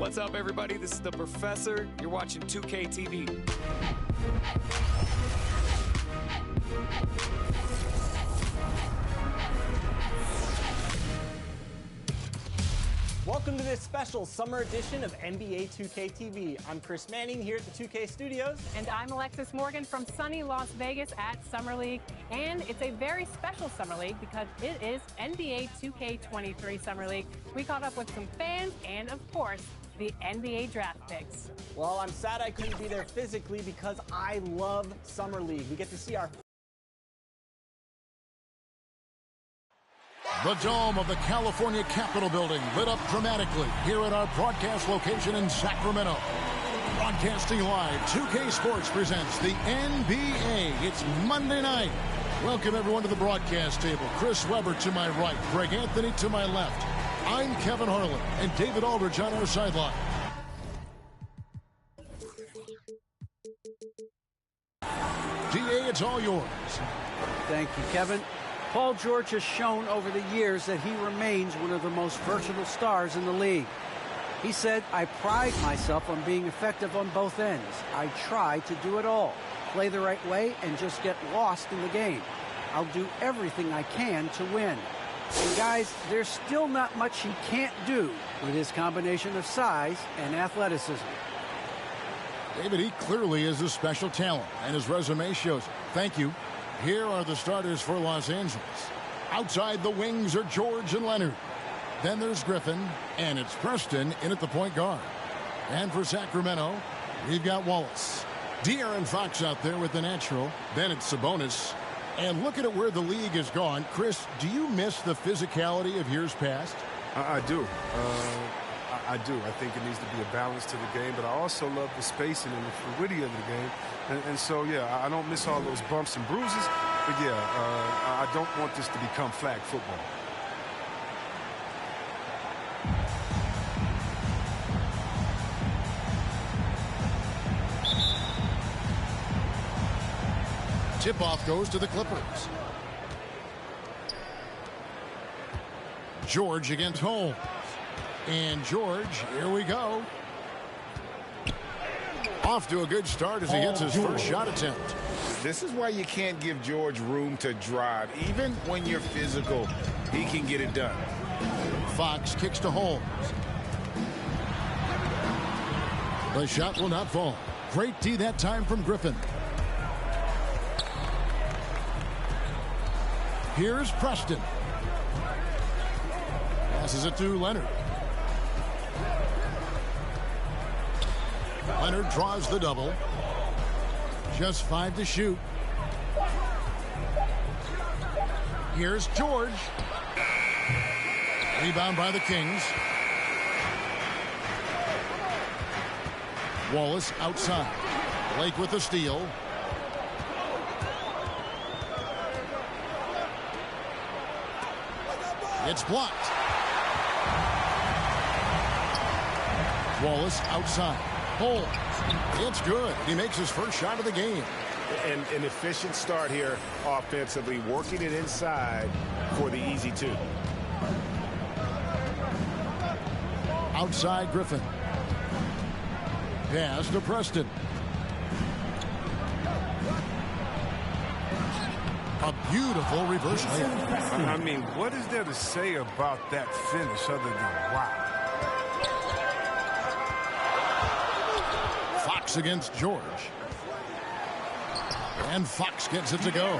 What's up, everybody? This is the Professor. You're watching 2K TV. Welcome to this special summer edition of NBA 2K TV. I'm Chris Manning here at the 2K Studios. And I'm Alexis Morgan from sunny Las Vegas at Summer League. And it's a very special Summer League because it is NBA 2K23 Summer League. We caught up with some fans and, of course, the NBA draft picks. Well, I'm sad I couldn't be there physically because I love Summer League. We get to see our... The dome of the California Capitol building lit up dramatically here at our broadcast location in Sacramento. Broadcasting live, 2K Sports presents the NBA. It's Monday night. Welcome everyone to the broadcast table. Chris Webber to my right, Greg Anthony to my left. I'm Kevin Harlan and David Aldridge on our sideline. DA, it's all yours. Thank you, Kevin. Paul George has shown over the years that he remains one of the most versatile stars in the league. He said, "I pride myself on being effective on both ends. I try to do it all, play the right way, and just get lost in the game. I'll do everything I can to win." And guys, there's still not much he can't do with his combination of size and athleticism. David, he clearly is a special talent, and his resume shows it. Thank you. Here are the starters for Los Angeles. Outside the wings are George and Leonard. Then there's Griffin, and it's Preston in at the point guard. And for Sacramento, we've got Wallace. De'Aaron Fox out there with the natural. Then it's Sabonis. And looking at where the league has gone, Chris, do you miss the physicality of years past? I do. I do. I think it needs to be a balance to the game, but I also love the spacing and the fluidity of the game. And so, yeah, I don't miss all those bumps and bruises, but, yeah, I don't want this to become flag football. Tip-off goes to the Clippers. George against Holmes. And George, here we go. Off to a good start as he hits his first shot attempt. This is why you can't give George room to drive. Even when you're physical, he can get it done. Fox kicks to Holmes. The shot will not fall. Great D that time from Griffin. Here's Preston. Passes it to Leonard. Leonard draws the double. Just 5 to shoot. Here's George. Rebound by the Kings. Wallace outside. Blake with the steal. It's blocked. Wallace outside. Holmes. It's good. He makes his first shot of the game. And an efficient start here offensively, working it inside for the easy two. Outside Griffin. Pass to Preston. A beautiful reverse layup. I mean, what is there to say about that finish other than wow? Fox against George. And Fox gets it to go.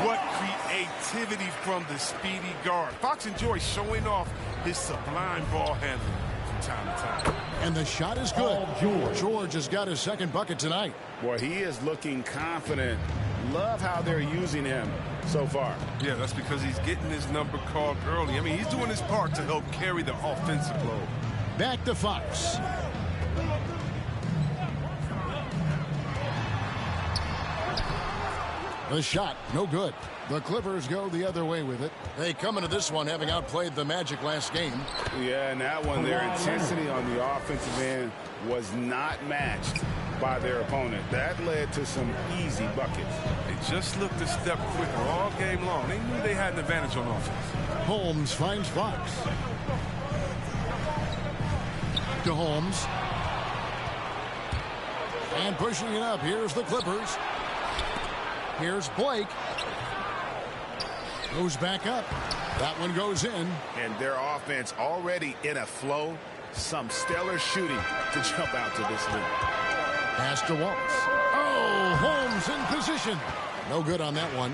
What creativity from the speedy guard. Fox enjoys showing off his sublime ball handling from time to time. And the shot is good. George has got his second bucket tonight. Boy, he is looking confident. Love how they're using him so far. Yeah, that's because he's getting his number called early. I mean, he's doing his part to help carry the offensive load. Back to Fox. The shot, no good. The Clippers go the other way with it. They come into this one having outplayed the Magic last game. Yeah, and that one, their intensity on the offensive end was not matched by their opponent. That led to some easy buckets. They just looked a step quicker all game long. They knew they had an advantage on offense. Holmes finds Fox. Back to Holmes. And pushing it up. Here's the Clippers. Here's Blake. Goes back up. That one goes in. And their offense already in a flow. Some stellar shooting to jump out to this lead. Pass to Wallace. Oh, Holmes in position. No good on that one.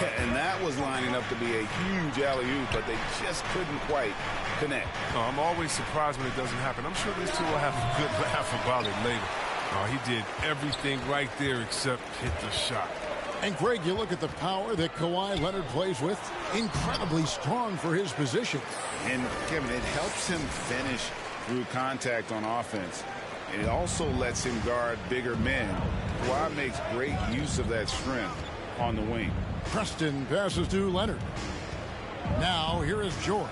Yeah, and that was lining up to be a huge alley-oop, but they just couldn't quite connect. Oh, I'm always surprised when it doesn't happen. I'm sure these two will have a good laugh about it later. Oh, he did everything right there except hit the shot. And, Greg, you look at the power that Kawhi Leonard plays with. Incredibly strong for his position. And, Kevin, it helps him finish through contact on offense. And it also lets him guard bigger men. Kawhi makes great use of that strength on the wing. Preston passes to Leonard. Now, here is George.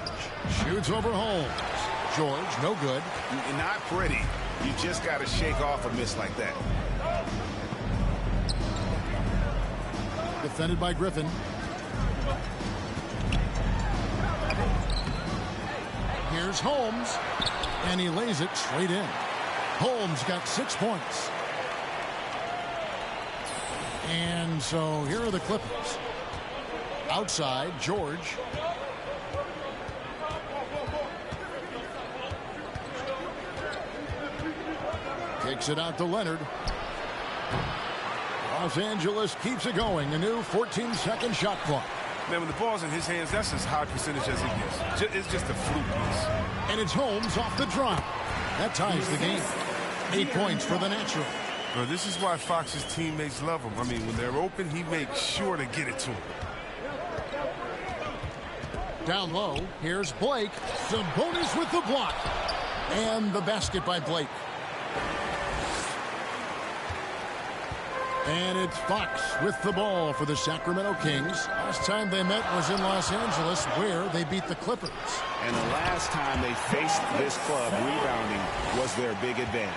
Shoots over Holmes. George, no good. Not pretty. You just got to shake off a miss like that. Defended by Griffin. Here's Holmes. And he lays it straight in. Holmes got 6 points. And so here are the Clippers. Outside, George. Kicks it out to Leonard. Los Angeles keeps it going. A new 14-second shot clock. Man, when the ball's in his hands, that's as high percentage as he gets. It's just a fluke miss. And it's Holmes off the drop. That ties the game. 8 points for the natural. Well, this is why Fox's teammates love him. I mean, when they're open, he makes sure to get it to him. Down low, here's Blake. Sabonis with the block. And the basket by Blake. And it's Fox with the ball for the Sacramento Kings. Last time they met was in Los Angeles, where they beat the Clippers. And the last time they faced this club, rebounding was their big advantage.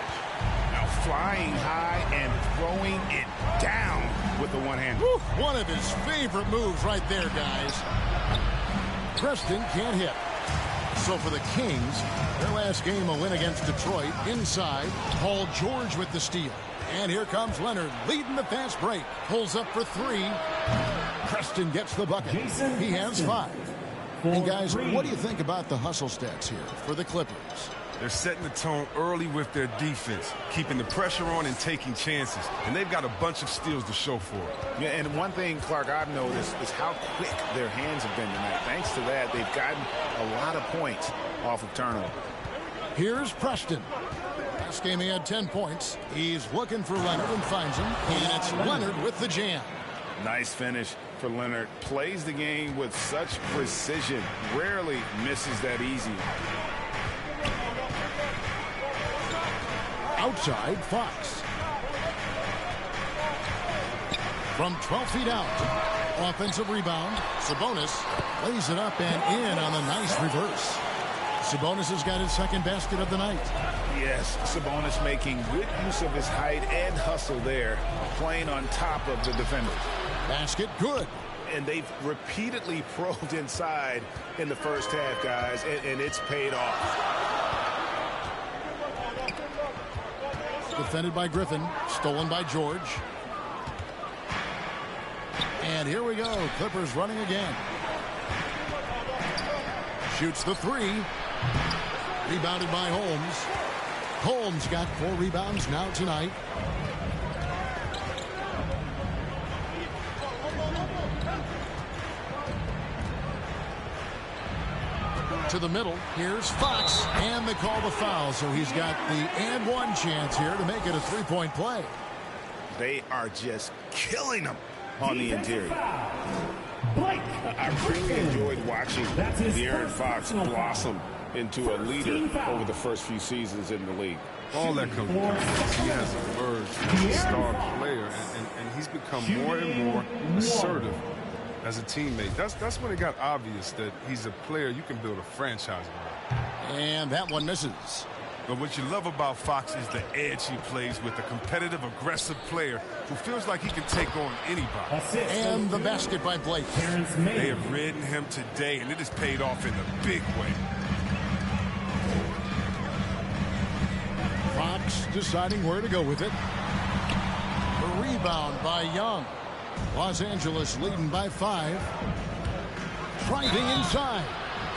Now flying high and throwing it down with the one hand. One of his favorite moves right there, guys. Preston can't hit. So for the Kings, their last game a win against Detroit. Inside, Paul George with the steal. And here comes Leonard, leading the fast break. Pulls up for three. Preston gets the bucket. He has 5. And guys, what do you think about the hustle stats here for the Clippers? They're setting the tone early with their defense, keeping the pressure on and taking chances. And they've got a bunch of steals to show for it. Yeah, and one thing, Clark, I've noticed is how quick their hands have been tonight. Thanks to that, they've gotten a lot of points off of turnover. Here's Preston. Last game he had 10 points. He's looking for Leonard and finds him. And it's Leonard with the jam. Nice finish for Leonard. Plays the game with such precision. Rarely misses that easy. Outside, Fox. From 12 feet out. Offensive rebound. Sabonis lays it up and in on a nice reverse. Sabonis has got his second basket of the night. Yes, Sabonis making good use of his height and hustle there, playing on top of the defenders. Basket good. And they've repeatedly probed inside in the first half, guys, and it's paid off. Defended by Griffin. Stolen by George. And here we go. Clippers running again. Shoots the 3. Rebounded by Holmes. Holmes got 4 rebounds now tonight. To the middle. Here's Fox. And they call the foul. So he's got the and one chance here to make it a 3-point play. They are just killing them on the interior. I really enjoyed watching De'Aaron Fox blossom into a leader over the first few seasons in the league. All that comes down is he has emerged as a star player, and he's become more and more assertive as a teammate. That's when it got obvious that he's a player you can build a franchise around. And that one misses. But what you love about Fox is the edge he plays with, a competitive, aggressive player who feels like he can take on anybody. And the basket by Blake. They have ridden him today, and it has paid off in a big way. Hawks deciding where to go with it. The rebound by Young. Los Angeles leading by 5. Driving inside.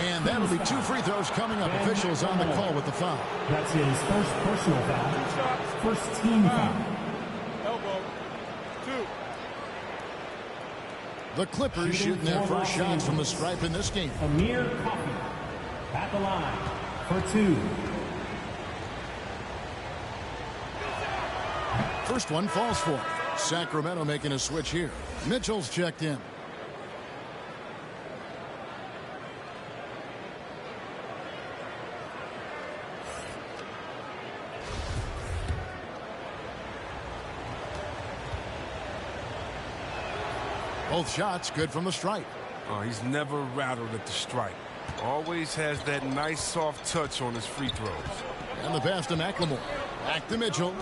And that'll be 2 free throws coming up. Officials on the call with the foul. That's his first personal foul. First team foul. Elbow. 2. The Clippers shooting their first shots from the stripe in this game. Amir Coffey at the line for 2. First one falls for him. Sacramento making a switch here. Mitchell's checked in. Both shots good from the stripe. Oh, he's never rattled at the stripe. Always has that nice soft touch on his free throws. And the pass to McLemore. Back to Mitchell.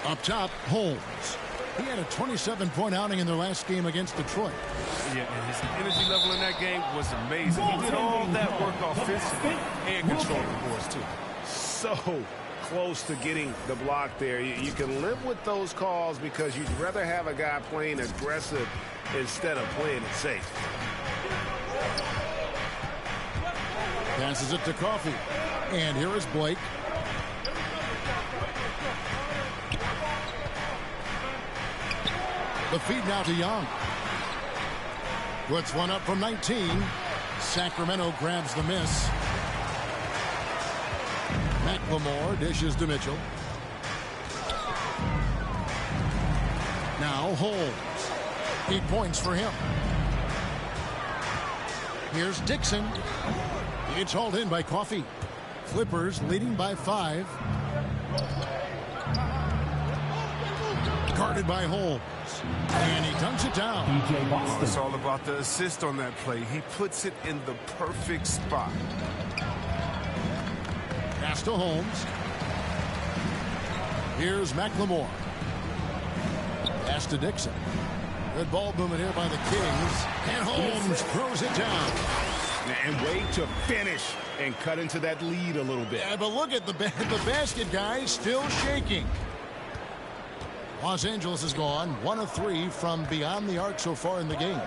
Up top, Holmes. He had a 27-point outing in their last game against Detroit. Yeah, and his energy level in that game was amazing. He did all that work offensively and controlled the boards, too. So close to getting the block there. You can live with those calls because you'd rather have a guy playing aggressive instead of playing it safe. Passes it to Coffey. And here is Blake. The feed now to Young. Puts one up from 19. Sacramento grabs the miss. McLemore dishes to Mitchell. Now Holmes. 8 points for him. Here's Dixon. It's hauled in by Coffey. Clippers leading by 5. Guarded by Holmes. And he dunks it down. Oh, it's all about the assist on that play. He puts it in the perfect spot. Pass to Holmes. Here's McLemore. Pass to Dixon. Good ball movement here by the Kings. And Holmes throws it down. And wait to finish and cut into that lead a little bit. Yeah, but look at the basket, guys, still shaking. Los Angeles has gone 1 of 3 from beyond the arc so far in the game.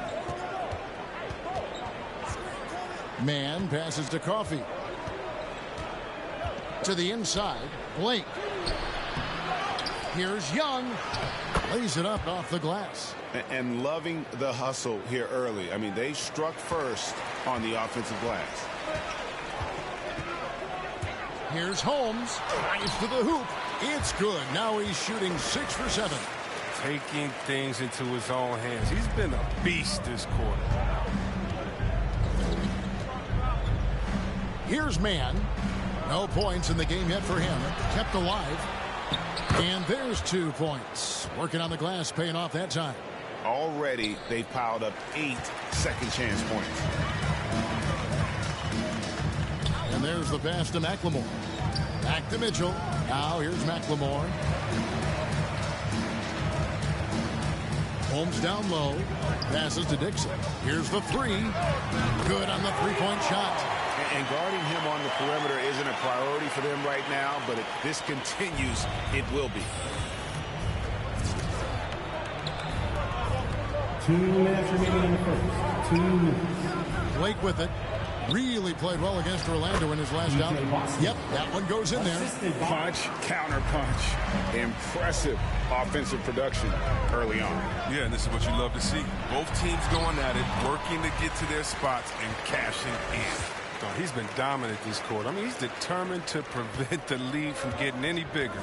Man passes to Coffey. To the inside, Blake. Here's Young. Lays it up off the glass. And loving the hustle here early. I mean, they struck first on the offensive glass. Here's Holmes. Drives to the hoop. It's good. Now he's shooting 6 for 7. Taking things into his own hands. He's been a beast this quarter. Here's Man. No points in the game yet for him. Kept alive. And there's 2 points. Working on the glass, paying off that time. Already, they've piled up 8 second chance points. And there's the pass to McLemore. Back to Mitchell. Now here's McLemore. Holmes down low. Passes to Dixon. Here's the 3. Good on the 3-point shot. And guarding him on the perimeter isn't a priority for them right now, but if this continues, it will be. 2 minutes remaining in the first. 2 minutes. Blake with it. Really played well against Orlando in his last outing. Yep, that one goes in there. Punch, counter punch. Impressive offensive production early on. Yeah, and this is what you love to see. Both teams going at it, working to get to their spots and cashing in. Oh, he's been dominant this quarter. I mean, he's determined to prevent the lead from getting any bigger.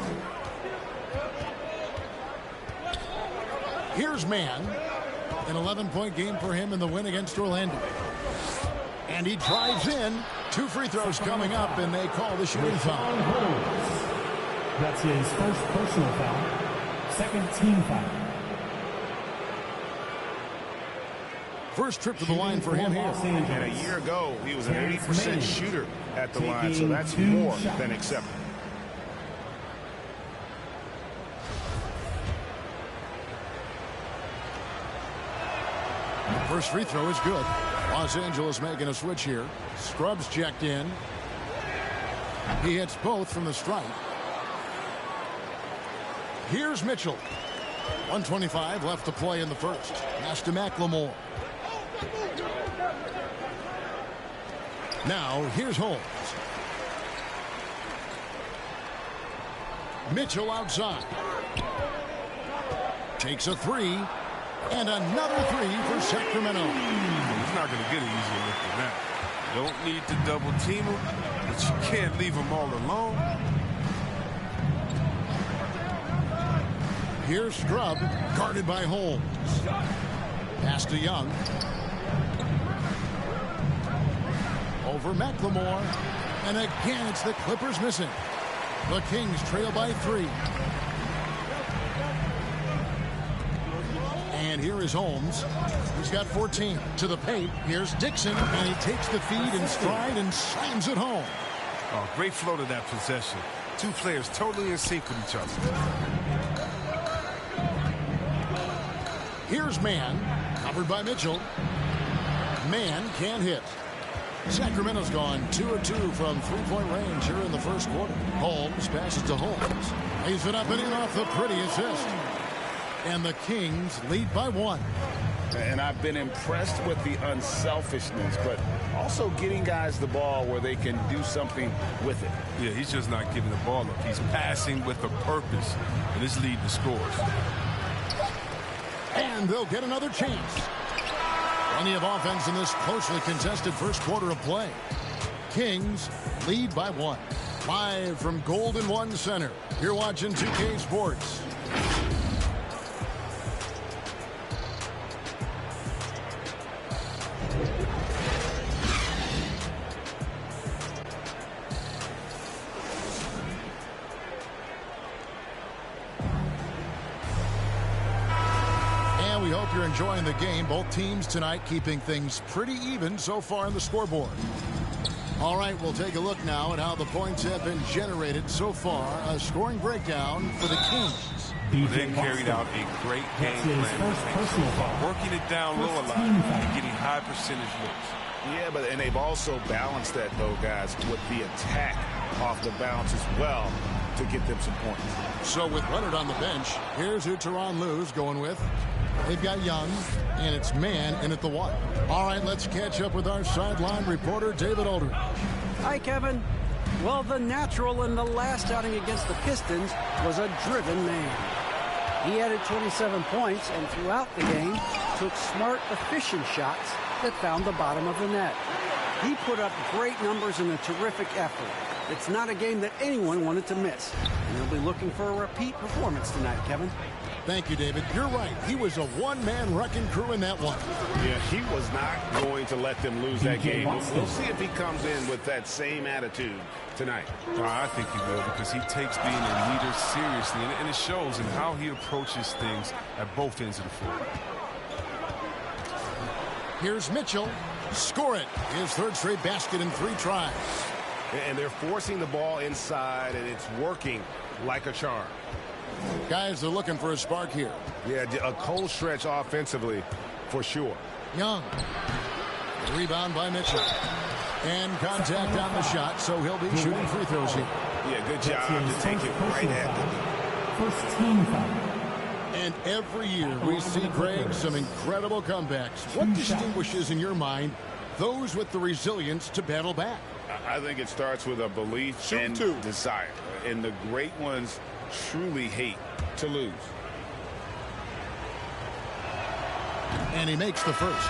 Here's Man. An 11-point game for him in the win against Orlando. And he drives in. 2 free throws coming up, and they call the shooting foul. That's his first personal foul. Second team foul. First trip to the line for him here. And a year ago, he was an 80% shooter at the line, so that's more than acceptable. First free throw is good. Los Angeles making a switch here. Scrubs checked in. He hits both from the stripe. Here's Mitchell. 1:25 left to play in the first. Pass to McLemore. Now here's Holmes. Mitchell outside. Takes a three. And another three for Sacramento. He's not going to get an easier look than that. Don't need to double team him, but you can't leave him all alone. Here's Scrub, guarded by Holmes. Pass to Young. Over McLemore. And again, it's the Clippers missing. The Kings trail by 3. And here is Holmes. He's got 14 to the paint. Here's Dixon, and he takes the feed in stride and slams it home. Oh, great flow to that possession. Two players totally in sync with each other. Here's Mann, covered by Mitchell. Mann can't hit. Sacramento's gone 2 of 2 from three-point range here in the first quarter. Holmes passes to Holmes. Lays it up and in off the pretty assist. And the Kings lead by 1. And I've been impressed with the unselfishness, but also getting guys the ball where they can do something with it. Yeah, he's just not giving the ball up. He's passing with a purpose, and it's leading to scores. And they'll get another chance. Plenty of offense in this closely contested first quarter of play. Kings lead by 1. Live from Golden One Center. You're watching 2K Sports. We hope you're enjoying the game. Both teams tonight keeping things pretty even so far on the scoreboard. All right, we'll take a look now at how the points have been generated so far. A scoring breakdown for the Kings. They carried out a great game plan. Working it down low a lot and getting high percentage looks. Yeah, and they've also balanced that, though, guys, with the attack off the bounce as well to get them some points. So with Leonard on the bench, here's who Tyronn Lue's going with. They've got Young, and it's Mann in at the 1. All right, let's catch up with our sideline reporter, David Aldridge. Hi, Kevin. Well, the natural in the last outing against the Pistons was a driven man. He added 27 points, and throughout the game, took smart, efficient shots that found the bottom of the net. He put up great numbers in a terrific effort. It's not a game that anyone wanted to miss, and they'll be looking for a repeat performance tonight, Kevin. Thank you, David. You're right. He was a one-man wrecking crew in that one. Yeah, he was not going to let them lose that game. We'll see if he comes in with that same attitude tonight. I think he will, because he takes being a leader seriously, and it shows in how he approaches things at both ends of the floor. Here's Mitchell. Score it. His third straight basket in 3 tries. And they're forcing the ball inside, and it's working like a charm. Guys, they're looking for a spark here. Yeah, a cold stretch offensively for sure. Young. Rebound by Mitchell. And contact on the shot, so he'll be shooting free throws here. Yeah, good job to take it right at them. First team foul. And every year we see, Greg, some incredible comebacks. What distinguishes, in your mind, those with the resilience to battle back? I think it starts with a belief and desire. And the great ones truly hate to lose. And he makes the first.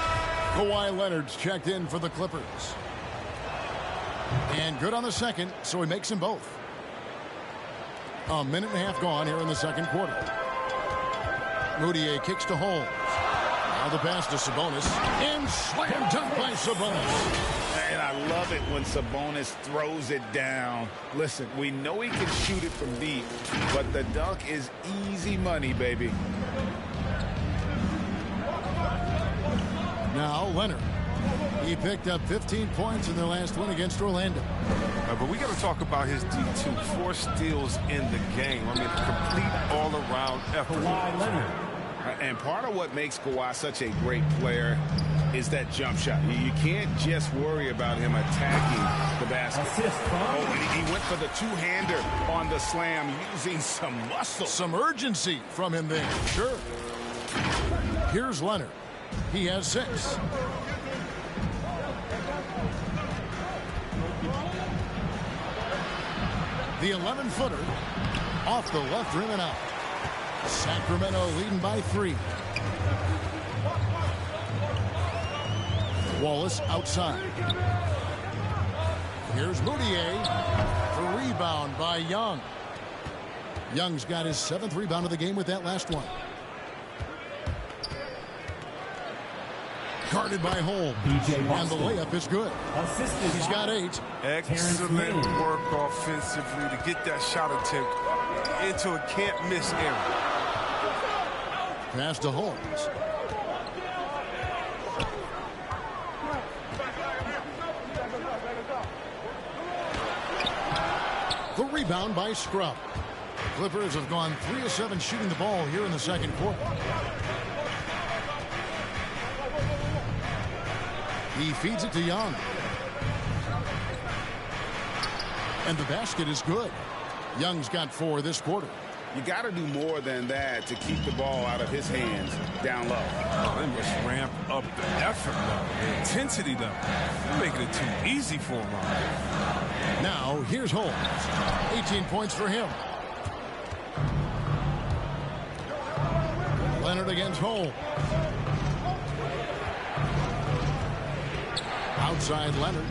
Kawhi Leonard's checked in for the Clippers. And good on the second, so he makes them both. A minute and a half gone here in the second quarter. Moutier kicks to Holmes. Now the pass to Sabonis. And slam dunk by Sabonis. And I love it when Sabonis throws it down. Listen, we know he can shoot it from deep, but the dunk is easy money, baby. Now Leonard. He picked up 15 points in their last win against Orlando. But we got to talk about his D2. 4 steals in the game. I mean, a complete all-around effort. Kawhi Leonard. And part of what makes Kawhi such a great player is that jump shot. You can't just worry about him attacking the basket. He went for the two-hander on the slam using some muscle. Some urgency from him there. Sure. Here's Leonard. He has 6. The 11-footer off the left rim and out. Sacramento leading by 3. Wallace outside. Here's Moutier. The rebound by Young. Young's got his 7th rebound of the game with that last one. Guarded by Holmes. And the layup is good. He's got 8. Excellent work offensively to get that shot attempt into a can't-miss area. Pass to Holmes. The rebound by Scrub. Clippers have gone 3 of 7 shooting the ball here in the second quarter. He feeds it to Young. And the basket is good. Young's got 4 this quarter. You got to do more than that to keep the ball out of his hands down low. Oh, they must ramp up the effort level, the intensity level. They're making it too easy for him. Now, here's Holmes. 18 points for him. Leonard against Holmes. Outside Leonard.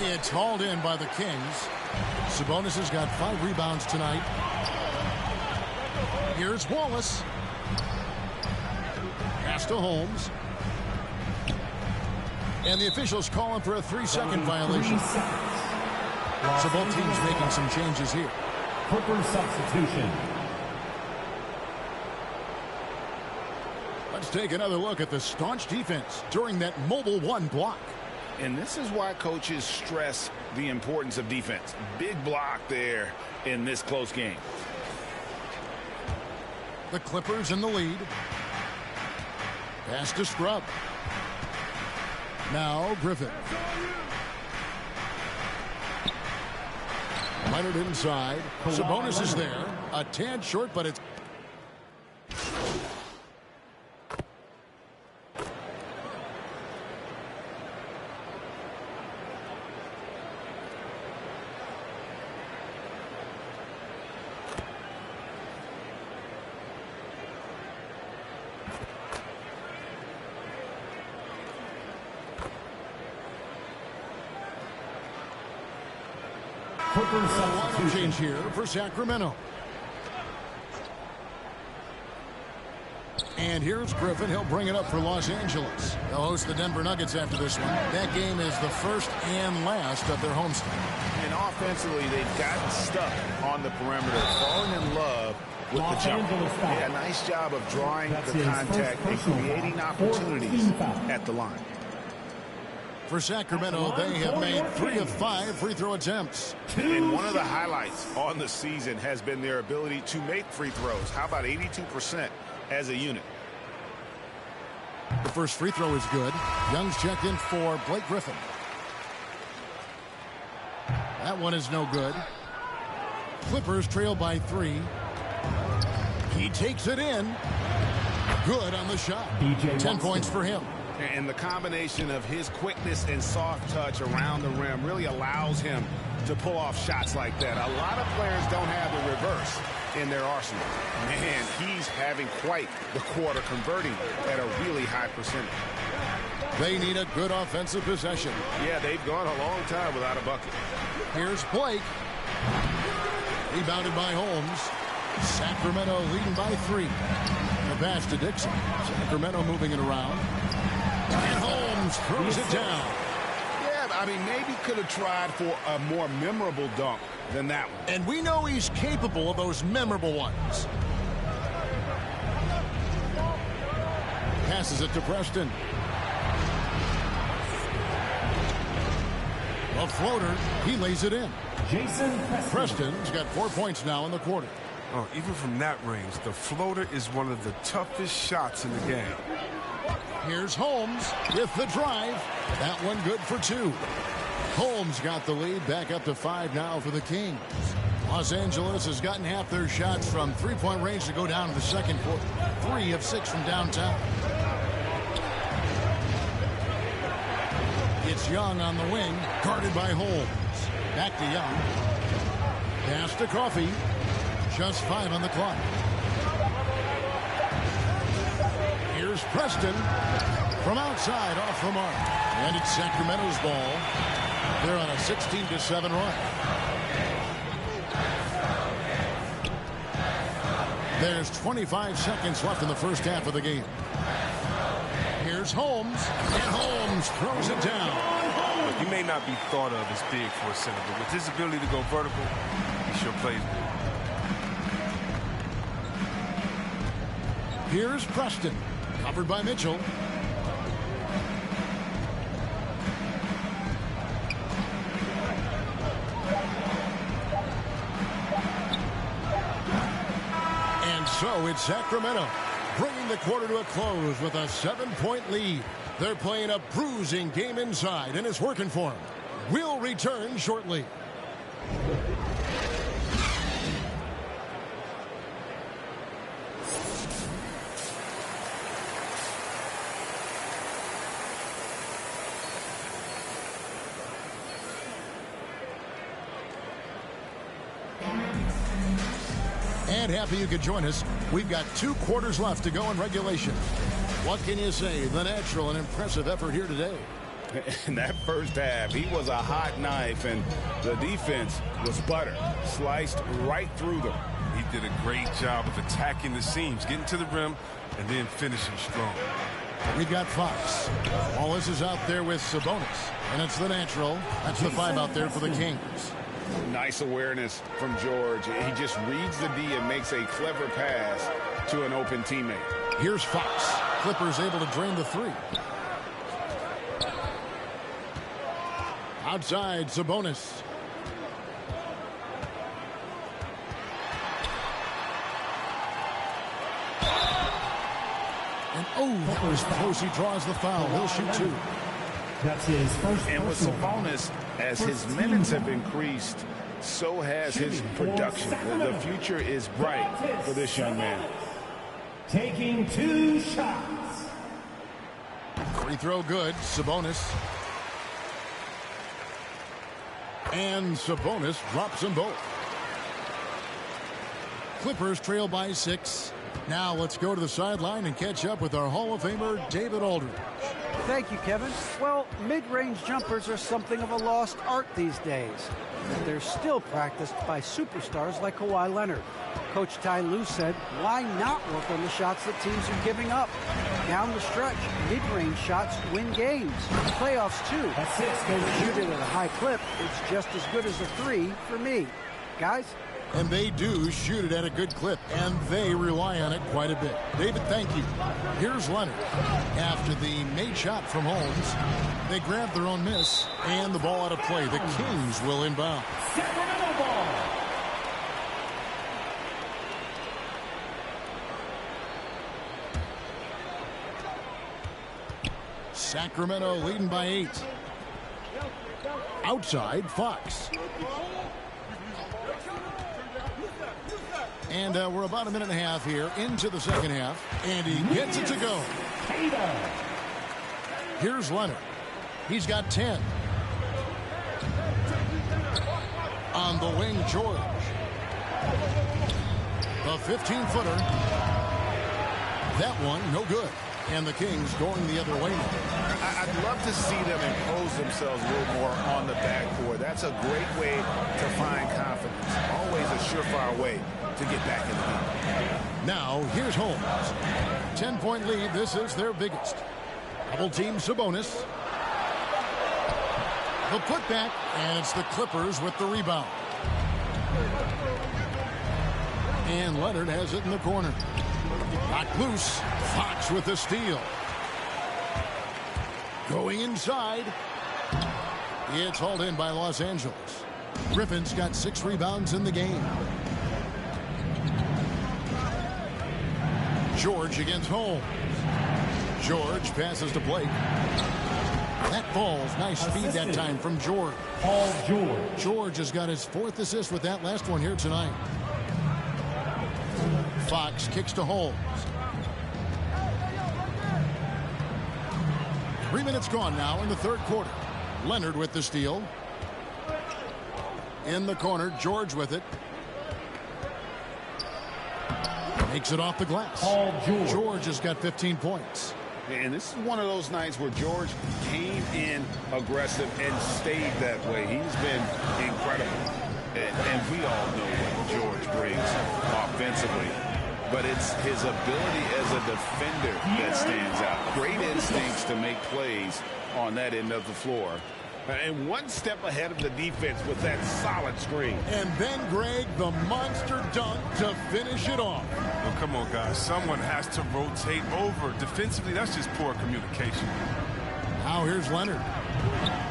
It's hauled in by the Kings. Sabonis has got 5 rebounds tonight. Here's Wallace. Pass to Holmes. And the officials calling for a 3-second violation. So both teams making some changes here. Clippers substitution. Let's take another look at the staunch defense during that mobile 1 block. And this is why coaches stress the importance of defense. Big block there in this close game. The Clippers in the lead. Pass to Scrub. Now Griffin. Leonard inside. Sabonis is there. A tad short, but it's... Clippers substitution. Change here for Sacramento. And here's Griffin. He'll bring it up for Los Angeles. They'll host the Denver Nuggets after this one. That game is the first and last of their homestand. And offensively, they've gotten stuck on the perimeter, falling in love with the jump. Yeah, nice job of drawing the contact and creating opportunities at the line. For Sacramento, they have made 3 of 5 free throw attempts. And one of the highlights on the season has been their ability to make free throws. How about 82% as a unit? The first free throw is good. Young's checked in for Blake Griffin. That one is no good. Clippers trail by 3. He takes it in. Good on the shot. 10 points for him. And the combination of his quickness and soft touch around the rim really allows him to pull off shots like that. A lot of players don't have the reverse in their arsenal. Man, he's having quite the quarter, converting at a really high percentage. They need a good offensive possession. Yeah, they've gone a long time without a bucket. Here's Blake. Rebounded by Holmes. Sacramento leading by 3. The pass to Dixon. Sacramento moving it around. And Holmes throws it down. Yeah, I mean, maybe could have tried for a more memorable dunk than that one. And we know he's capable of those memorable ones. Passes it to Preston. A floater. He lays it in. Jason Preston's got 4 points now in the quarter. Oh, even from that range, the floater is one of the toughest shots in the game. Here's Holmes with the drive. That one good for 2. Holmes got the lead, back up to 5 now for the Kings. Los Angeles has gotten half their shots from three-point range to go down to the second quarter. 3 of 6 from downtown. It's Young on the wing, guarded by Holmes. Back to Young. Pass to Coffey. Just 5 on the clock. Here's Preston from outside off the mark. And it's Sacramento's ball. They're on a 16-7 run. There's 25 seconds left in the first half of the game. Here's Holmes, and Holmes throws it down. Look, he may not be thought of as big for a center, but with his ability to go vertical, he sure plays big. Here's Preston, covered by Mitchell. So it's Sacramento bringing the quarter to a close with a 7-point lead. They're playing a bruising game inside, and it's working for them. We'll return shortly. And happy you could join us. We've got 2 quarters left to go in regulation. What can you say? The natural and impressive effort here today. In that first half, he was a hot knife, and the defense was butter. Sliced right through them. He did a great job of attacking the seams, getting to the rim, and then finishing strong. We've got Fox. Wallace is out there with Sabonis. And it's the natural. That's the 5 out there for the Kings. Nice awareness from George. He just reads the D and makes a clever pass to an open teammate. Here's Fox. Clippers able to drain the 3. Outside, Sabonis. And that was close. He draws the foul. He'll shoot 2. That's his first. And with Sabonis, as his minutes have increased, so has his production. The future is bright for this young man. Taking 2 shots. Free throw good. Sabonis. And Sabonis drops them both. Clippers trail by 6. Now let's go to the sideline and catch up with our Hall of Famer, David Aldridge. Thank you, Kevin. Well, mid-range jumpers are something of a lost art these days. But they're still practiced by superstars like Kawhi Leonard. Coach Ty Lue said, why not work on the shots that teams are giving up? Down the stretch, mid-range shots win games. Playoffs, too. That's it, Coach. Shoot it at a high clip. It's just as good as a 3 for me. Guys? And they do shoot it at a good clip, and they rely on it quite a bit. David, thank you. Here's Leonard. After the made shot from Holmes, they grab their own miss, and the ball out of play. The Kings will inbound. Sacramento ball. Sacramento leading by 8. Outside, Fox. And we're about a minute and a half here into the second half. And he gets it to go. Here's Leonard. He's got 10. On the wing, George. The 15-footer. That one, no good. And the Kings going the other way now. I'd love to see them impose themselves a little more on the backboard. That's a great way to find confidence. Always a surefire way to get back in the game. Now, here's Holmes. 10-point lead. This is their biggest. Double team Sabonis. The putback, and it's the Clippers with the rebound. And Leonard has it in the corner. Knocked loose. Fox with the steal. Going inside. It's hauled in by Los Angeles. Griffin's got 6 rebounds in the game. George against Holmes. George passes to Blake. That falls. Nice speed that time from George. Paul George. George has got his 4th assist with that last one here tonight. Fox kicks to Holmes. 3 minutes gone now in the 3rd quarter. Leonard with the steal. In the corner, George with it. Makes it off the glass. Paul George. George has got 15 points. And this is one of those nights where George came in aggressive and stayed that way. He's been incredible. And we all know what George brings offensively. But it's his ability as a defender that stands out. Great instincts to make plays on that end of the floor. And one step ahead of the defense with that solid screen. And then, Greg, the monster dunk to finish it off. Well, come on, guys. Someone has to rotate over. Defensively, that's just poor communication. Now here's Leonard.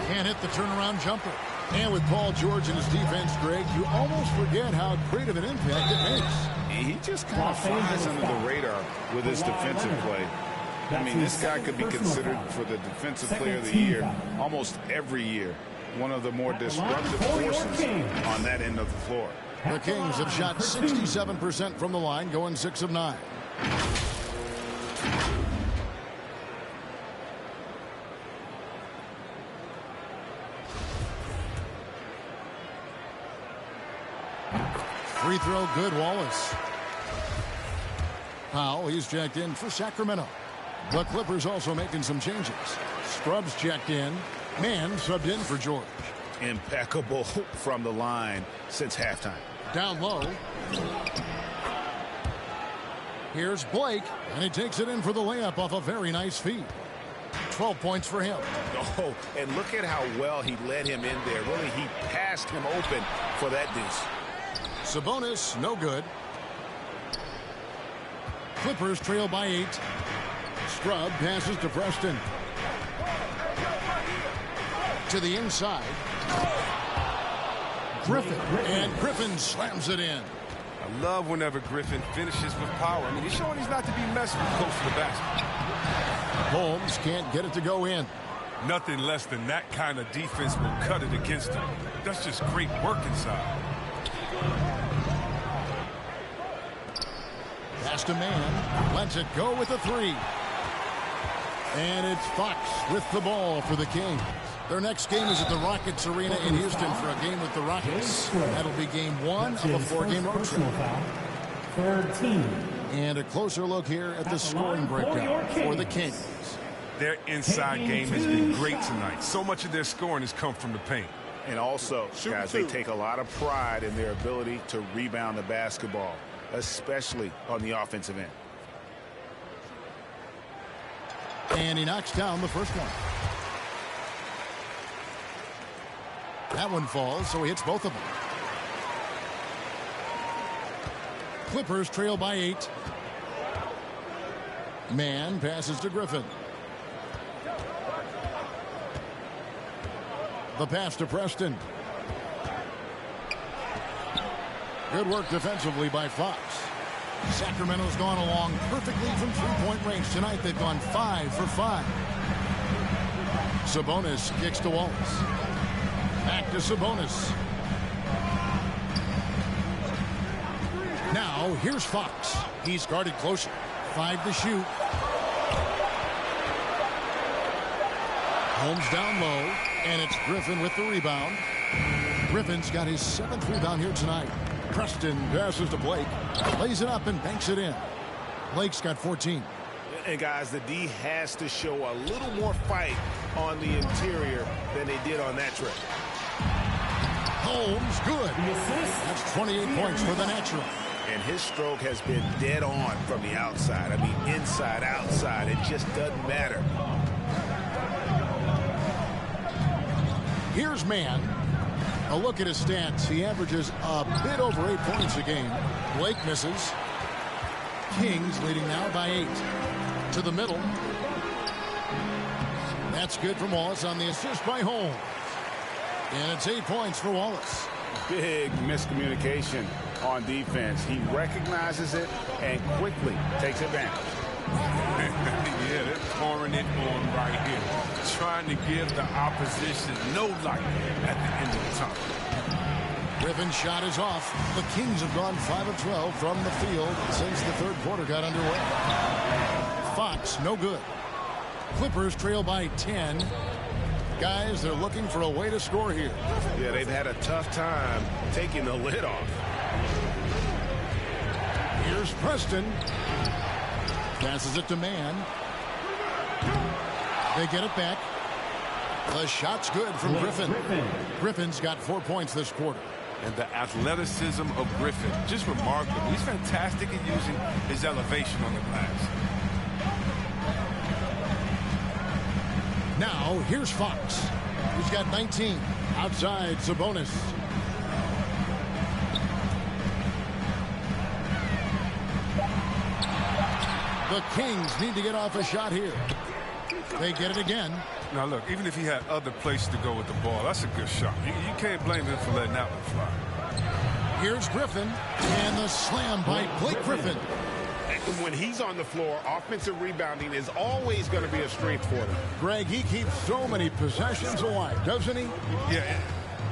Can't hit the turnaround jumper. And with Paul George and his defense, Greg, you almost forget how great of an impact it makes. He just kind of flies under the radar with his defensive play. I mean, this guy could be considered for the Defensive Player of the Year almost every year. One of the more disruptive forces on that end of the floor. The Kings have shot 67% from the line, going 6 of 9. Free throw good, Wallace. Powell, he's checked in for Sacramento. The Clippers also making some changes. Scrubs checked in. Mann subbed in for George. Impeccable from the line since halftime. Down low. Here's Blake, and he takes it in for the layup off a very nice feed. 12 points for him. Oh, and look at how well he led him in there. Really, he passed him open for that deuce. Sabonis, no good. Clippers trail by 8. Scrub passes to Preston. To the inside. Griffin. And Griffin slams it in. I love whenever Griffin finishes with power. I mean, he's showing he's not to be messed with close to the basket. Holmes can't get it to go in. Nothing less than that kind of defense will cut it against him. That's just great work inside. Pass to Mann. Lets it go with a 3. And it's Fox with the ball for the Kings. Their next game is at the Rockets Arena in Houston for a game with the Rockets. That'll be game 1 of a 4-game road trip. 13. And a closer look here at the scoring breakdown for the Kings. Their inside game has been great tonight. So much of their scoring has come from the paint. And also, guys, they take a lot of pride in their ability to rebound the basketball, especially on the offensive end. And he knocks down the first one. That one falls, so he hits both of them. Clippers trail by 8. Mann passes to Griffin. The pass to Preston. Good work defensively by Fox. Sacramento's gone along perfectly from three-point range tonight. They've gone 5 for 5. Sabonis kicks to Wallace. Back to Sabonis. Now here's Fox. He's guarded closer. 5 to shoot. Holmes down low, and it's Griffin with the rebound. Griffin's got his 7th rebound here tonight. Preston passes to Blake, lays it up and banks it in. Blake's got 14. And guys, the D has to show a little more fight on the interior than they did on that trip. Holmes, good. That's 28 points for the natural. And his stroke has been dead on from the outside. I mean, inside, outside, it just doesn't matter. Here's Mann. A look at his stats. He averages a bit over 8 points a game. Blake misses. Kings leading now by 8. To the middle. That's good from Wallace on the assist by Holmes. And it's 8 points for Wallace. Big miscommunication on defense. He recognizes it and quickly takes advantage. Yeah, they're pouring it on right here. Trying to give the opposition no light at the end of the tunnel. Griffin's shot is off. The Kings have gone 5 of 12 from the field since the third quarter got underway. Fox, no good. Clippers trail by 10. Guys, they're looking for a way to score here. Yeah, they've had a tough time taking the lid off. Here's Preston. Passes it to Mann. They get it back. The shot's good from Griffin. Griffin's got 4 points this quarter. And the athleticism of Griffin, just remarkable. He's fantastic at using his elevation on the glass. Now, here's Fox. He's got 19. Outside, Sabonis. The Kings need to get off a shot here. They get it again. Now, look, even if he had other places to go with the ball, that's a good shot. You can't blame him for letting that one fly. Here's Griffin, and the slam by Blake Griffin. When he's on the floor, offensive rebounding is always going to be a strength for them. Greg, he keeps so many possessions alive, doesn't he? Yeah,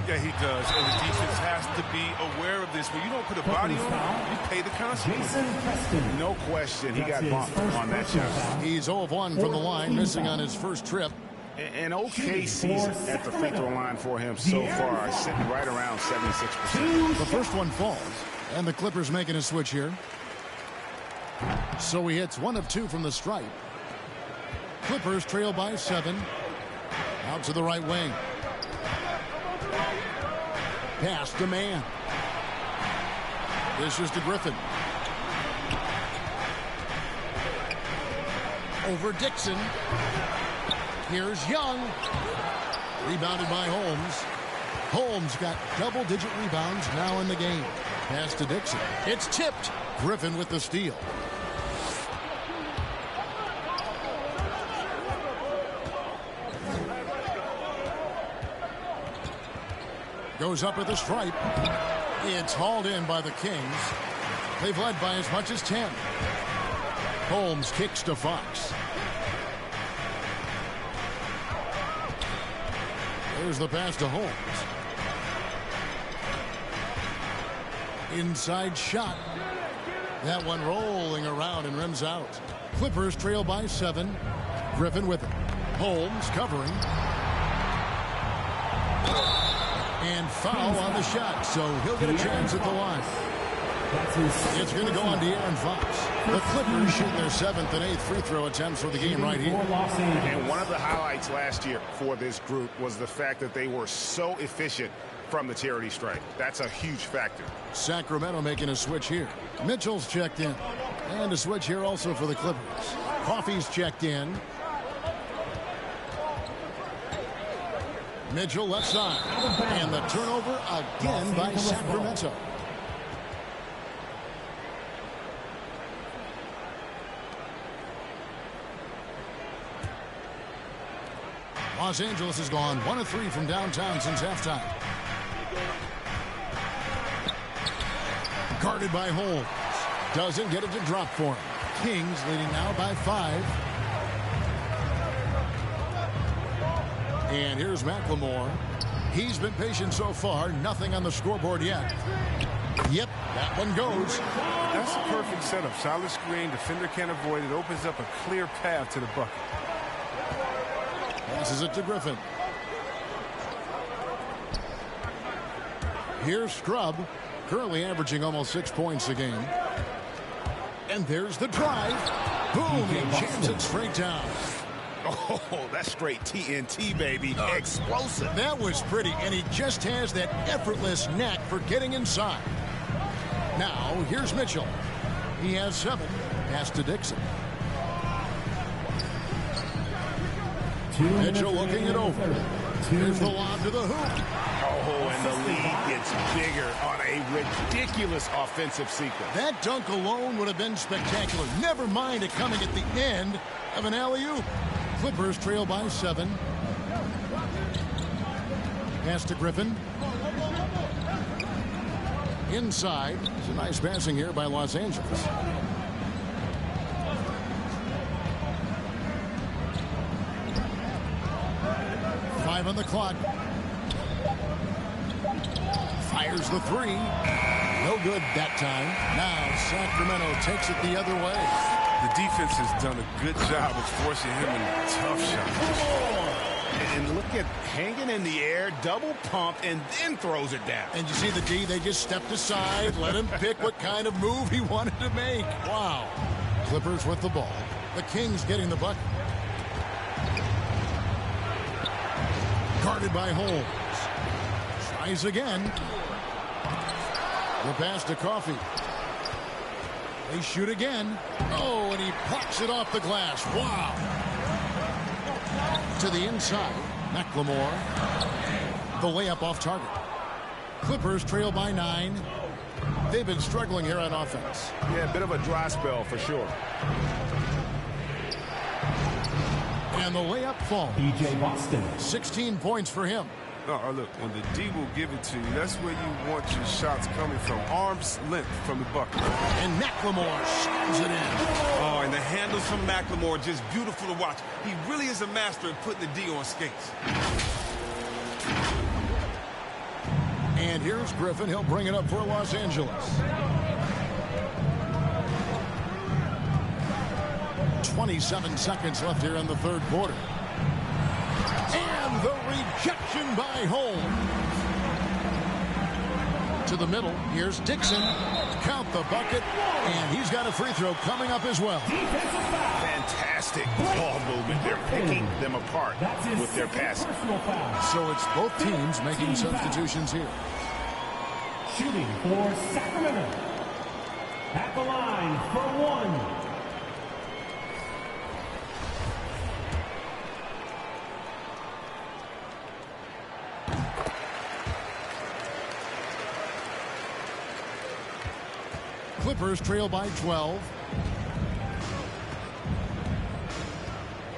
he does. And the defense has to be aware of this. When you don't put a body on him, you pay the consequences. No question, he got bumped on that shot. He's 0 of 1 from the line, missing on his first trip. An okay season at the free throw line for him so far, sitting right around 76%. The first one falls, and the Clippers making a switch here. So he hits 1 of 2 from the stripe. Clippers trail by 7. Out to the right wing. Pass to Mann. This is to Griffin. Over Dixon. Here's Young. Rebounded by Holmes. Holmes got double-digit rebounds now in the game. Pass to Dixon. It's tipped. Griffin with the steal. Goes up at the stripe. It's hauled in by the Kings. They've led by as much as 10. Holmes kicks to Fox. There's the pass to Holmes. Inside shot. That one rolling around and rims out. Clippers trail by 7. Griffin with it. Holmes covering. And foul on the shot, so he'll get a chance at the line. It's going to go on De'Aaron Fox. The Clippers shoot their 7th and 8th free throw attempts for the game right here. And one of the highlights last year for this group was the fact that they were so efficient from the charity stripe. That's a huge factor. Sacramento making a switch here. Mitchell's checked in. And a switch here also for the Clippers. Coffey's checked in. Mitchell left side. And the turnover again by Sacramento. Los Angeles has gone 1 of 3 from downtown since halftime. Guarded by Holmes. Doesn't get it to drop for him. Kings leading now by 5. And here's McLemore. He's been patient so far. Nothing on the scoreboard yet. Yep, that one goes. That's a perfect setup. Solid screen. Defender can't avoid it. Opens up a clear path to the bucket. Passes it to Griffin. Here's Scrub. Currently averaging almost 6 points a game. And there's the drive. Boom, he jams it straight down. Oh, that's straight TNT, baby. Explosive. That was pretty, and he just has that effortless knack for getting inside. Now, here's Mitchell. He has 7. Pass to Dixon. Mitchell looking it over. Here's the lob to the hoop. Oh, and the lead gets bigger on a ridiculous offensive sequence. That dunk alone would have been spectacular. Never mind it coming at the end of an alley-oop. Clippers trail by 7. Pass to Griffin. Inside. It's a nice passing here by Los Angeles. Five on the clock. Fires the three. No good that time. Now Sacramento takes it the other way. The defense has done a good job of forcing him into tough shots. And look at hanging in the air, double pump, and then throws it down. And you see the D, they just stepped aside, let him pick what kind of move he wanted to make. Wow. Clippers with the ball. The Kings getting the bucket. Guarded by Holmes. Tries again. The pass to Coffey. They shoot again. Oh, and he plucks it off the glass. Wow. To the inside. McLemore. The layup off target. Clippers trail by 9. They've been struggling here on offense. Yeah, a bit of a dry spell for sure. And the layup falls. DJ Boston. 16 points for him. No, look, when the D will give it to you, that's where you want your shots coming from. Arm's length from the bucket. And McLemore slams it in. Oh, and the handles from McLemore just beautiful to watch. He really is a master at putting the D on skates. And here's Griffin. He'll bring it up for Los Angeles. 27 seconds left here in the third quarter. And the rejection by Holmes. To the middle. Here's Dixon. Count the bucket. And he's got a free throw coming up as well. Fantastic ball movement. They're picking them apart with their passing. So it's both teams making substitutions here. Shooting for Sacramento. At the line for one. Clippers trail by 12.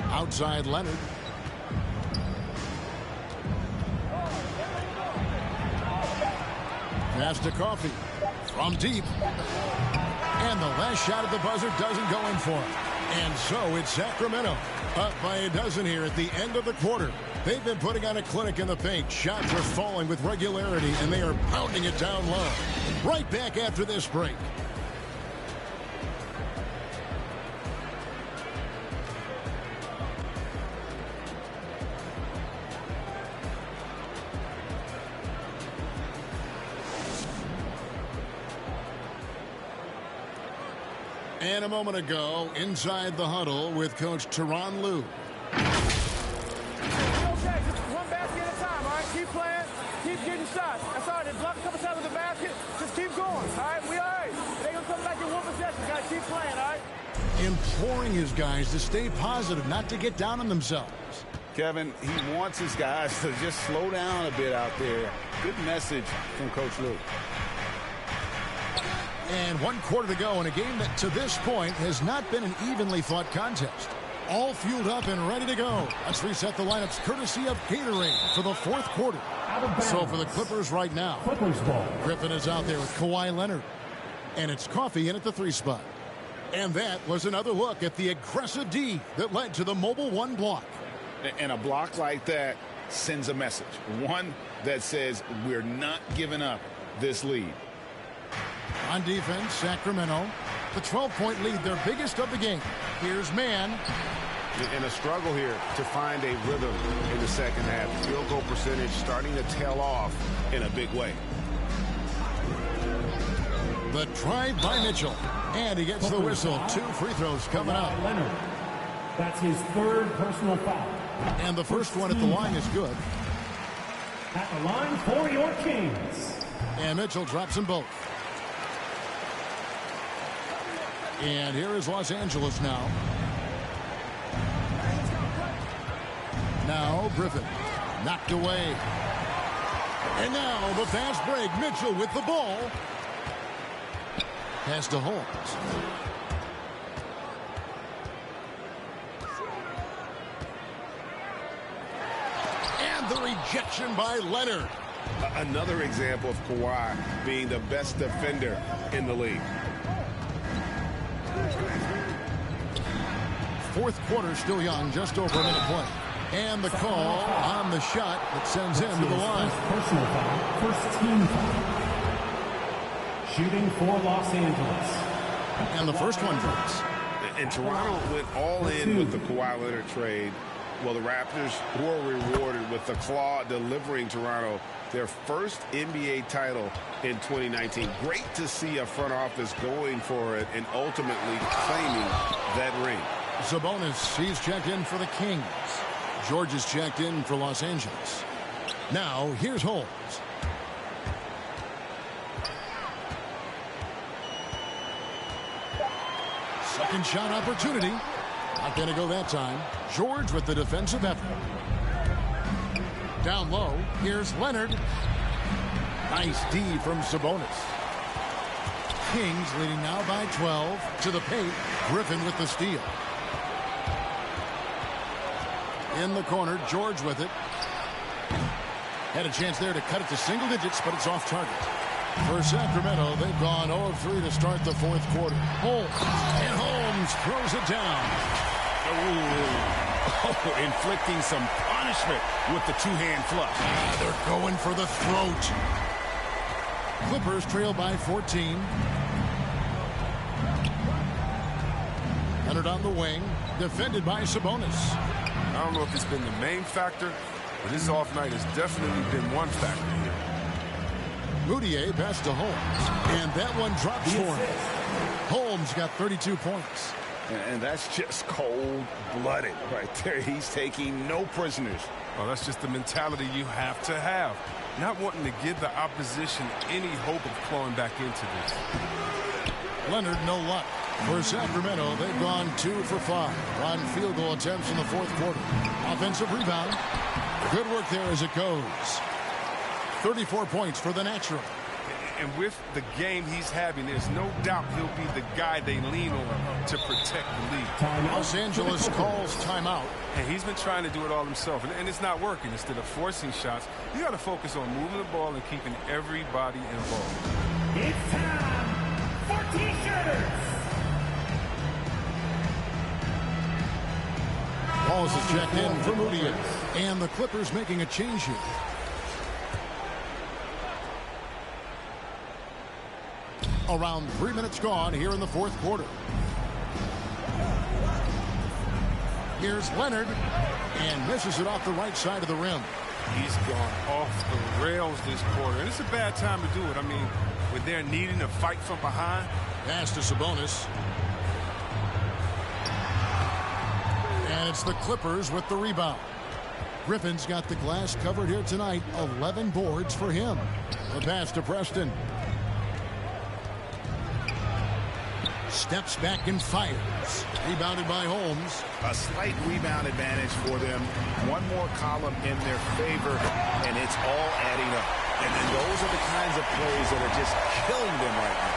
Outside Leonard. Pass to Coffey. From deep. And the last shot at the buzzer doesn't go in for it. And so it's Sacramento. Up by a dozen here at the end of the quarter. They've been putting on a clinic in the paint. Shots are falling with regularity, and they are pounding it down low. Right back after this break. And a moment ago, inside the huddle with Coach Tyronn Lue. Okay, just one basket at a time, all right? Keep playing, keep getting shots. That's all right. They block a couple times with the basket. Just keep going, all right? We all right. They gonna come back in one possession. Gotta keep playing, all right? Imploring his guys to stay positive, not to get down on themselves. Kevin, he wants his guys to just slow down a bit out there. Good message from Coach Lue. And 1 quarter to go in a game that to this point has not been an evenly fought contest. All fueled up and ready to go. Let's reset the lineups courtesy of Gatorade for the fourth quarter. So for the Clippers right now, Clippers ball. Griffin is out there with Kawhi Leonard. And it's Coffey in at the 3 spot. And that was another look at the aggressive D that led to the Mobile 1 block. And a block like that sends a message. One that says we're not giving up this lead. On defense, Sacramento. The 12-point lead, their biggest of the game. Here's Mann. In a struggle here to find a rhythm in the second half. Field goal percentage starting to tail off in a big way. The drive by Mitchell. And he gets the whistle. 2 free throws coming up. Leonard. That's his 3rd personal foul. And the first one at the line is good. At the line for your Kings. And Mitchell drops them both. And here is Los Angeles now. Now Griffin. Knocked away. And now the fast break. Mitchell with the ball. Pass to Holmes. And the rejection by Leonard. Another example of Kawhi being the best defender in the league. Fourth quarter still young, just over a minute play. And the call on the shot that sends him to the line. Personal foul, first team foul. Shooting for Los Angeles. And the first one drops. And Toronto went all in with the Kawhi Leonard trade. Well, the Raptors were rewarded with the claw delivering Toronto their first NBA title in 2019. Great to see a front office going for it and ultimately claiming that ring. Sabonis, he's checked in for the Kings. George is checked in for Los Angeles. Now, here's Holmes. Second shot opportunity. Not going to go that time. George with the defensive effort. Down low, here's Leonard. Nice D from Sabonis. Kings leading now by 12 to the paint. Griffin with the steal. In the corner, George with it. Had a chance there to cut it to single digits, but it's off target. For Sacramento, they've gone 0 of 3 to start the fourth quarter. Holmes, and Holmes throws it down. Oh, inflicting some punishment with the two-hand flush. They're going for the throat. Clippers trail by 14. Leonard on the wing, defended by Sabonis. I don't know if it's been the main factor, but his off night has definitely been one factor here. Moutier pass to Holmes, and that one drops for him. Holmes got 32 points. And that's just cold-blooded right there. He's taking no prisoners. Well, that's just the mentality you have to have. Not wanting to give the opposition any hope of clawing back into this. Leonard, no luck. For Sacramento, they've gone 2 for 5 on field goal attempts in the fourth quarter. Offensive rebound. Good work there as it goes. 34 points for the natural. And with the game he's having, there's no doubt he'll be the guy they lean on to protect the lead. Los Angeles calls timeout. And he's been trying to do it all himself, and it's not working. Instead of forcing shots, you got to focus on moving the ball and keeping everybody involved. It's time for T-shirts. Wallace is checked in for Moutier. And the Clippers making a change here. Around 3 minutes gone here in the fourth quarter. Here's Leonard, and misses it off the right side of the rim. He's gone off the rails this quarter, and it's a bad time to do it. I mean, when they're needing to fight from behind. Pass to Sabonis. And it's the Clippers with the rebound. Griffin's got the glass covered here tonight. 11 boards for him. The pass to Preston. Steps back and fires. Rebounded by Holmes. A slight rebound advantage for them. One more column in their favor, and it's all adding up. And then those are the kinds of plays that are just killing them right now.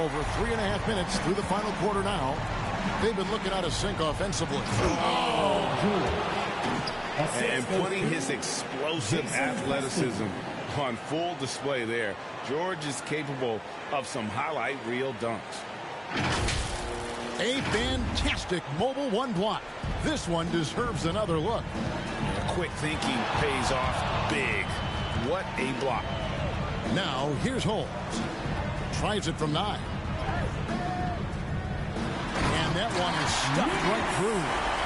Over 3.5 minutes through the final quarter now. They've been looking out of sync offensively. And putting his explosive athleticism on full display there. George is capable of some highlight reel dunks. A fantastic mobile one block. This one deserves another look. Quick thinking pays off big. What a block. Now here's Holmes. Tries it from 9. And that one is stuffed right through.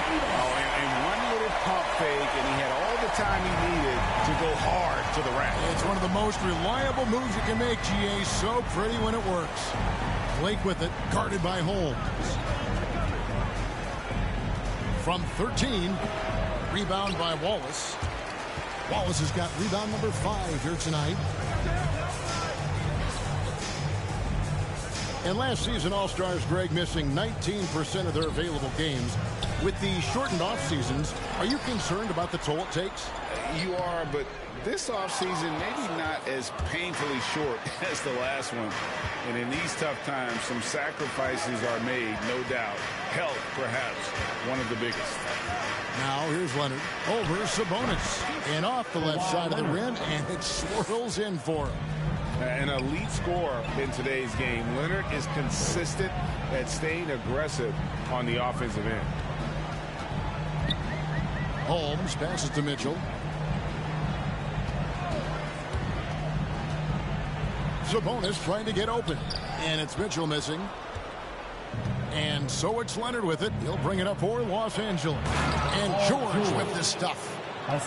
Oh, and one little pump fake, and he had all the time he needed to go hard to the rack. It's one of the most reliable moves you can make, GA. So pretty when it works. Blake with it, guarded by Holmes. From 13, rebound by Wallace. Wallace has got rebound number 5 here tonight. And last season, All-Stars Greg missing 19% of their available games. With the shortened off seasons, are you concerned about the toll it takes? You are, but this offseason maybe not as painfully short as the last one. And in these tough times, some sacrifices are made, no doubt. Health, perhaps, one of the biggest. Now here's Leonard over Sabonis. And off the left side of the rim, and it swirls in for him. An elite scorer in today's game. Leonard is consistent at staying aggressive on the offensive end. Holmes passes to Mitchell. Sabonis trying to get open. And it's Mitchell missing. And so it's Leonard with it. He'll bring it up for Los Angeles. And George with the stuff.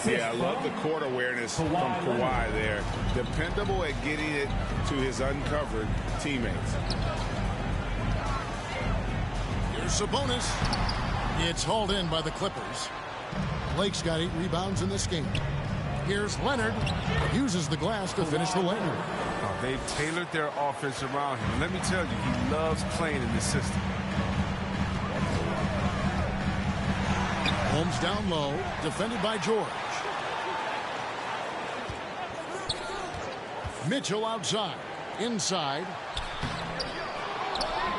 Yeah, I love the court awareness from Kawhi there. Dependable at getting it to his uncovered teammates. Here's Sabonis. It's hauled in by the Clippers. Blake's got 8 rebounds in this game. Here's Leonard. Uses the glass to finish the lane. Oh, they've tailored their offense around him. Let me tell you, he loves playing in this system. Holmes down low, defended by George. Mitchell outside. Inside.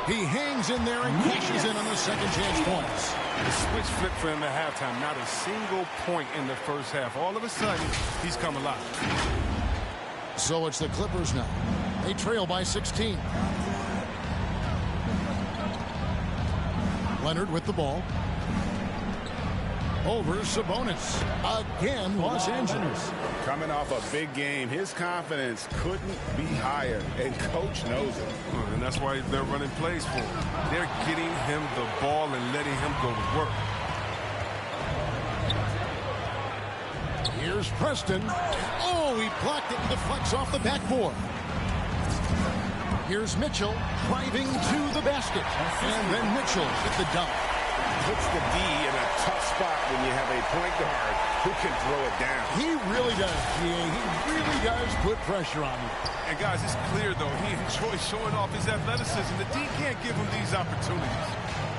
He hangs in there and cashes in on the second chance points. The switch flipped for him at halftime. Not a single point in the first half. All of a sudden, he's come alive. So it's the Clippers now. They trail by 16. Leonard with the ball. Over Sabonis. Again, Los Angeles. Coming off a big game, his confidence couldn't be higher, and coach knows it. And that's why they're running plays for him. They're getting him the ball and letting him go to work. Here's Preston. Oh, he blocked it and deflects off the backboard. Here's Mitchell driving to the basket. And then Mitchell with the dunk. Puts the D in a tough spot when you have a point guard who can throw it down. He really does, GA. He really does put pressure on him. And guys, it's clear, though, he enjoys showing off his athleticism. The D can't give him these opportunities.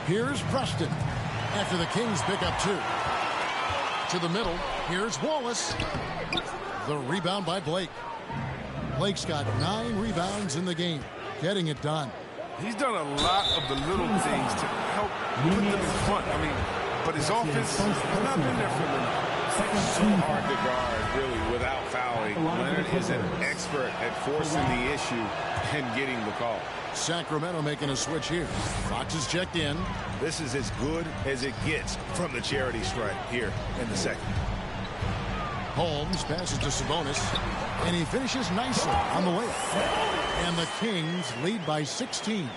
Here's Preston after the Kings pick up 2. To the middle, here's Wallace. The rebound by Blake. Blake's got 9 rebounds in the game, getting it done. He's done a lot of the little things to help put them in front. I mean, but his offense has not been there for him. So hard to guard, really, without fouling. Leonard is an expert at forcing the issue and getting the call. Sacramento making a switch here. Fox is checked in. This is as good as it gets from the charity stripe here in the second. Holmes passes to Sabonis, and he finishes nicely on the layup. And the Kings lead by 16.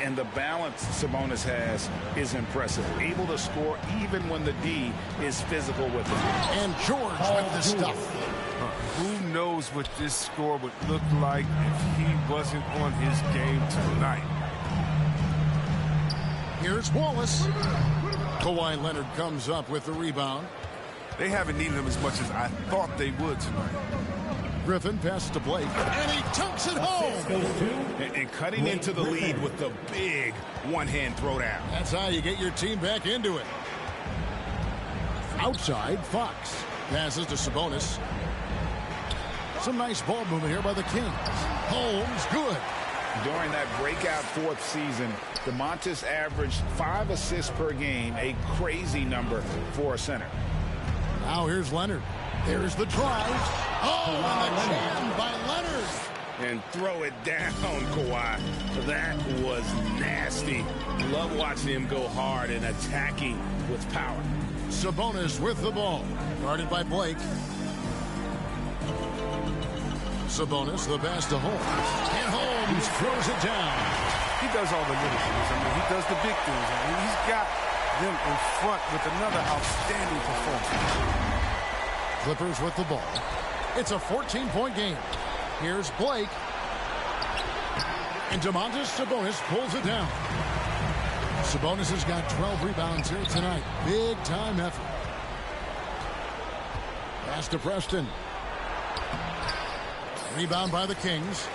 And the balance Sabonis has is impressive. Able to score even when the D is physical with him. And George with the stuff. Who knows what this score would look like if he wasn't on his game tonight. Here's Wallace. Kawhi Leonard comes up with the rebound. They haven't needed him as much as I thought they would tonight. Griffin passes to Blake, and he dunks it home. And cutting into the lead with the big one-hand throwdown. That's how you get your team back into it. Outside, Fox passes to Sabonis. Some nice ball movement here by the Kings. Holmes, good. During that breakout 4th season, DeMontis averaged 5 assists per game, a crazy number for a center. Now here's Leonard. There's the drive. Oh, and the jam by Leonard. And throw it down, Kawhi. That was nasty. Love watching him go hard and attacking with power. Sabonis with the ball. Guarded by Blake. Sabonis, the pass to Holmes. And Holmes throws it down. He does all the little things. I mean, he does the big things. I mean, he's got them in front with another outstanding performance. Clippers with the ball. It's a 14-point game. Here's Blake. And DeMontis Sabonis pulls it down. Sabonis has got 12 rebounds here tonight. Big-time effort. Pass to Preston. Rebound by the Kings.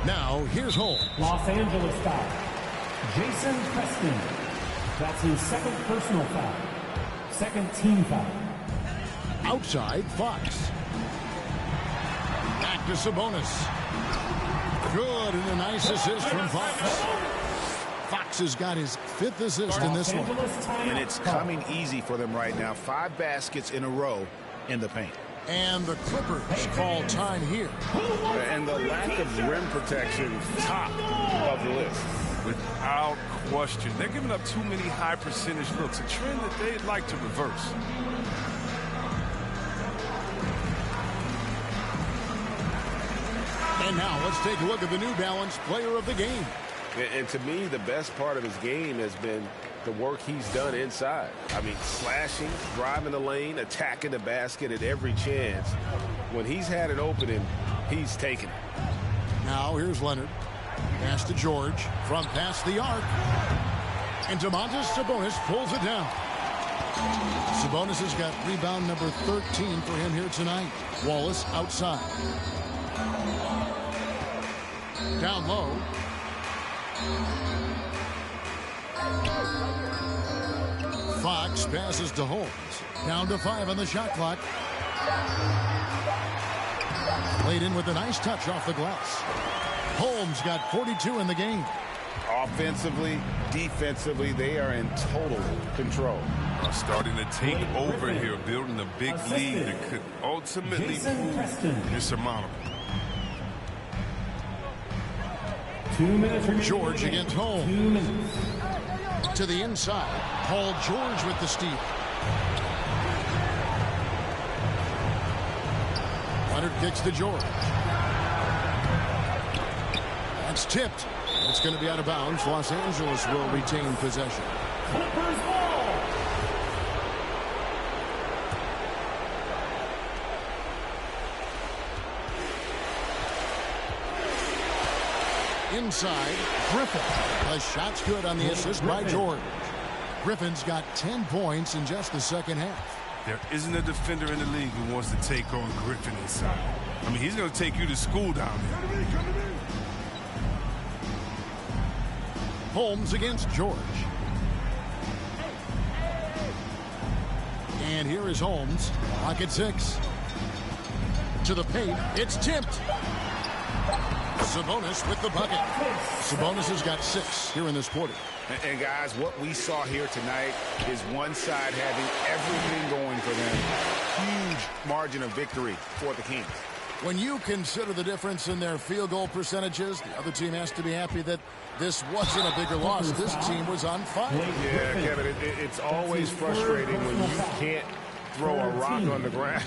Now, here's Holmes. Los Angeles foul. Jason Preston. That's his second personal foul. Second team foul. Outside, Fox. Back to Sabonis. Good, and a nice assist from Fox. Fox has got his 5th assist in this one. And it's coming easy for them right now. 5 baskets in a row in the paint. And the Clippers call time here. And the lack of rim protection, top of the list. Without question. They're giving up too many high percentage looks, a trend that they'd like to reverse. And now let's take a look at the New Balance player of the game. And to me, the best part of his game has been the work he's done inside. I mean, slashing, driving the lane, attacking the basket at every chance. When he's had an opening, he's taken it. Now here's Leonard. Pass to George from past the arc. And Domantas Sabonis pulls it down. Sabonis has got rebound number 13 for him here tonight. Wallace outside. Down low. Fox passes to Holmes. Down to 5 on the shot clock. Played in with a nice touch off the glass. Holmes got 42 in the game. Offensively, defensively, they are in total control. Starting to take over here, building a big lead that could ultimately prove insurmountable. 2 minutes remaining. George against Holmes. 2 minutes. To the inside. Paul George with the steal. Leonard kicks to George. That's tipped. It's going to be out of bounds. Los Angeles will retain possession. Clippers ball. Inside, Griffin. The shot's good on the assist by George. Griffin's got 10 points in just the second half. There isn't a defender in the league who wants to take on Griffin inside. I mean, he's going to take you to school down there. Holmes against George. And here is Holmes. Clock at 6. To the paint. It's tipped. Sabonis with the bucket. Sabonis has got 6 here in this quarter. And guys, what we saw here tonight is one side having everything going for them. Huge margin of victory for the Kings. When you consider the difference in their field goal percentages, the other team has to be happy that this wasn't a bigger loss. This team was on fire. Yeah, Kevin, it's always frustrating when you can't throw a rock on the ground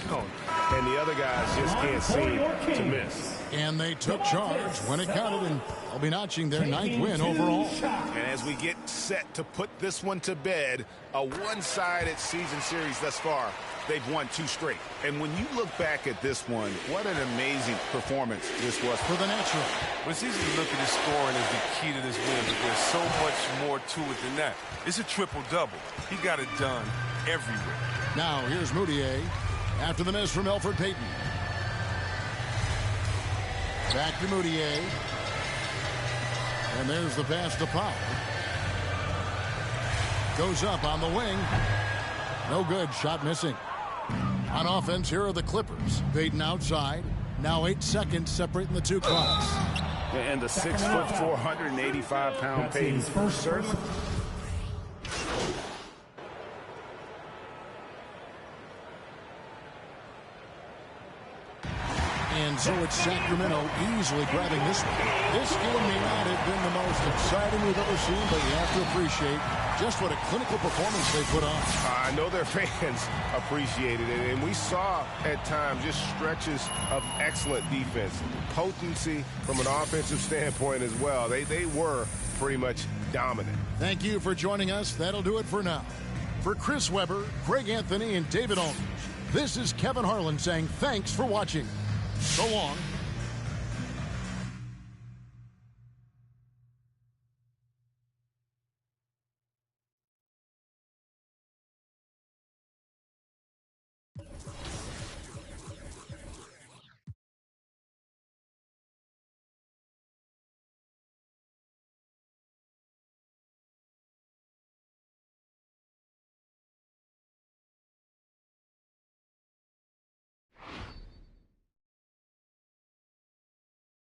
and the other guys just can't seem to miss. And they took charge when it counted, and they'll be notching their 9th win overall. And as we get set to put this one to bed, a one-sided season series thus far, they've won 2 straight. And when you look back at this one, what an amazing performance this was for the Natural. Well, it's easy to look at his scoring as the key to this win, but there's so much more to it than that. It's a triple-double. He got it done everywhere. Now here's Moutier after the miss from Elfrid Payton. Back to Moutier. And there's the pass to Powell. Goes up on the wing. No good. Shot missing. On offense, here are the Clippers. Payton outside. Now 8 seconds separating the 2 clocks. And the 6'4", 485-pound Payton certainly. And so it's Sacramento easily grabbing this one. This game may not have been the most exciting we've ever seen, but you have to appreciate just what a clinical performance they put on. I know their fans appreciated it, and we saw at times just stretches of excellent defense. Potency from an offensive standpoint as well. They were pretty much dominant. Thank you for joining us. That'll do it for now. For Chris Webber, Greg Anthony, and David Aldridge, this is Kevin Harlan saying thanks for watching. So long.